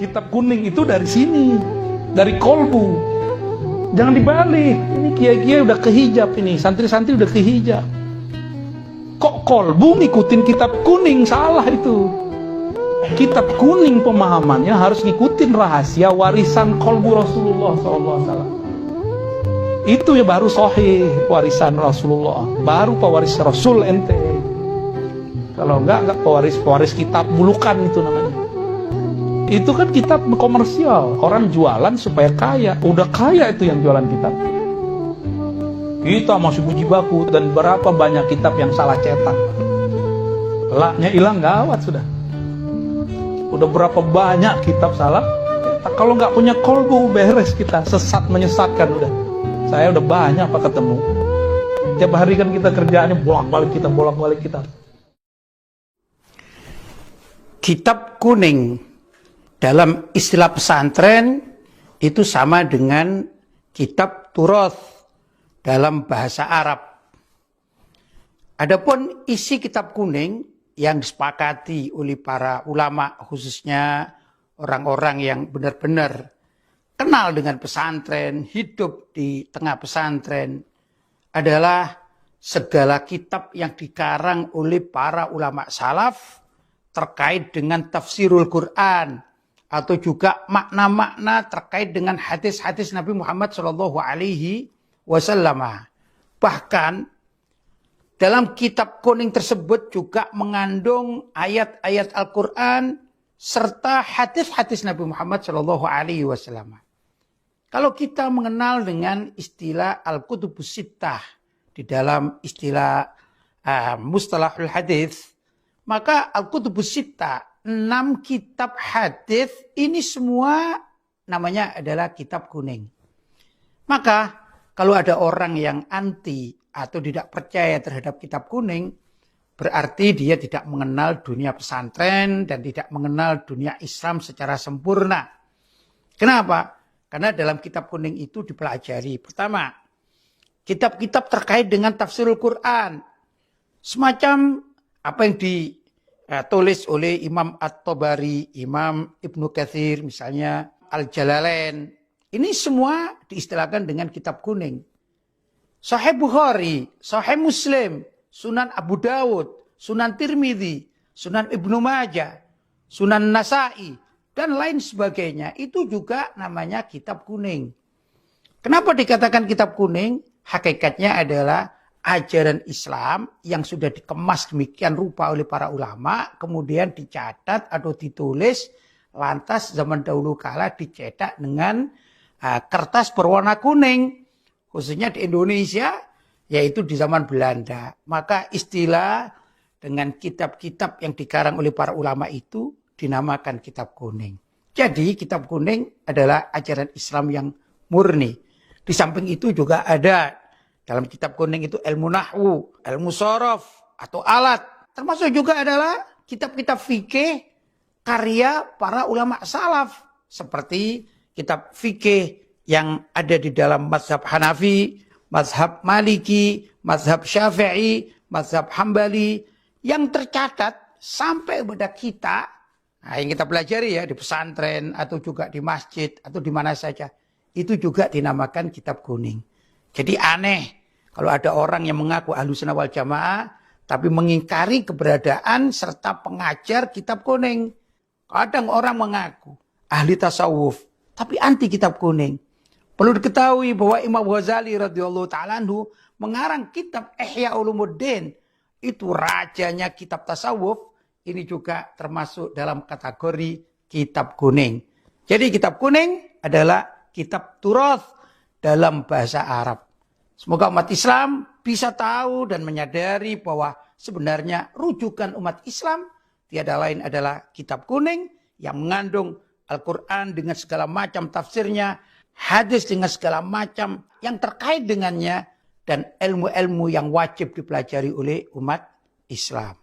Kitab kuning itu dari sini, dari kolbu. Jangan dibalik. Ini kiai-kiai udah kehijab ini, santri-santri udah kehijab. Kok kolbu ngikutin kitab kuning? Salah itu. Kitab kuning pemahamannya harus ngikutin rahasia warisan kolbu Rasulullah SAW. Itu ya baru sahih warisan Rasulullah. Baru pewaris Rasul ente. Kalau enggak pewaris kitab bulukan itu namanya. Itu kan kitab komersial, orang jualan supaya kaya. Udah kaya itu yang jualan kitab. Kita masih puji baku, dan berapa banyak kitab yang salah cetak. Laknya hilang gawat sudah. Udah berapa banyak kitab salah cetak. Kalau nggak punya kolbu beres kita, sesat menyesatkan udah. Saya udah banyak apa ketemu. Tiap hari kan kita kerjaannya bolak-balik kita. Kitab kuning dalam istilah pesantren itu sama dengan kitab Turath dalam bahasa Arab. Adapun isi kitab kuning yang disepakati oleh para ulama, khususnya orang-orang yang benar-benar kenal dengan pesantren, hidup di tengah pesantren, adalah segala kitab yang dikarang oleh para ulama salaf terkait dengan tafsirul Quran, atau juga makna-makna terkait dengan hadis-hadis Nabi Muhammad SAW. Bahkan dalam kitab kuning tersebut juga mengandung ayat-ayat Al-Quran serta hadis-hadis Nabi Muhammad SAW. Kalau kita mengenal dengan istilah Al-Kutubus Sittah di dalam istilah mustalahul hadis, maka Al-Kutubus Sittah, 6 kitab hadis ini semua namanya adalah kitab kuning. Maka kalau ada orang yang anti atau tidak percaya terhadap kitab kuning, berarti dia tidak mengenal dunia pesantren dan tidak mengenal dunia Islam secara sempurna. Kenapa? Karena dalam kitab kuning itu dipelajari, pertama, kitab-kitab terkait dengan tafsirul Quran. Semacam apa yang tulis oleh Imam At-Tabari, Imam Ibnu Katsir, misalnya Al-Jalalain. Ini semua diistilahkan dengan kitab kuning. Sahih Bukhari, Sahih Muslim, Sunan Abu Dawud, Sunan Tirmidzi, Sunan Ibnu Majah, Sunan Nasa'i, dan lain sebagainya. Itu juga namanya kitab kuning. Kenapa dikatakan kitab kuning? Hakikatnya adalah ajaran Islam yang sudah dikemas demikian rupa oleh para ulama, kemudian dicatat atau ditulis, lantas zaman dahulu kala dicetak dengan kertas berwarna kuning, khususnya di Indonesia, yaitu di zaman Belanda. Maka istilah dengan kitab-kitab yang dikarang oleh para ulama itu dinamakan kitab kuning. Jadi kitab kuning adalah ajaran Islam yang murni. Di samping itu juga ada dalam kitab kuning itu ilmu nahwu, ilmu sorof atau alat. Termasuk juga adalah kitab-kitab fikih karya para ulama salaf. Seperti kitab fikih yang ada di dalam mazhab Hanafi, mazhab Maliki, mazhab Syafi'i, mazhab Hambali. Yang tercatat sampai kepada kita, nah yang kita pelajari ya di pesantren atau juga di masjid atau di mana saja. Itu juga dinamakan kitab kuning. Jadi aneh kalau ada orang yang mengaku Ahlussunnah wal Jamaah tapi mengingkari keberadaan serta pengajar kitab kuning. Kadang orang mengaku ahli tasawuf tapi anti kitab kuning. Perlu diketahui bahwa Imam Ghazali radhiyallahu ta'ala anhu mengarang kitab Ihya Ulumuddin. Itu rajanya kitab tasawuf. Ini juga termasuk dalam kategori kitab kuning. Jadi kitab kuning adalah kitab Turath dalam bahasa Arab. Semoga umat Islam bisa tahu dan menyadari bahwa sebenarnya rujukan umat Islam tiada lain adalah kitab kuning yang mengandung Al-Quran dengan segala macam tafsirnya, hadis dengan segala macam yang terkait dengannya, dan ilmu-ilmu yang wajib dipelajari oleh umat Islam.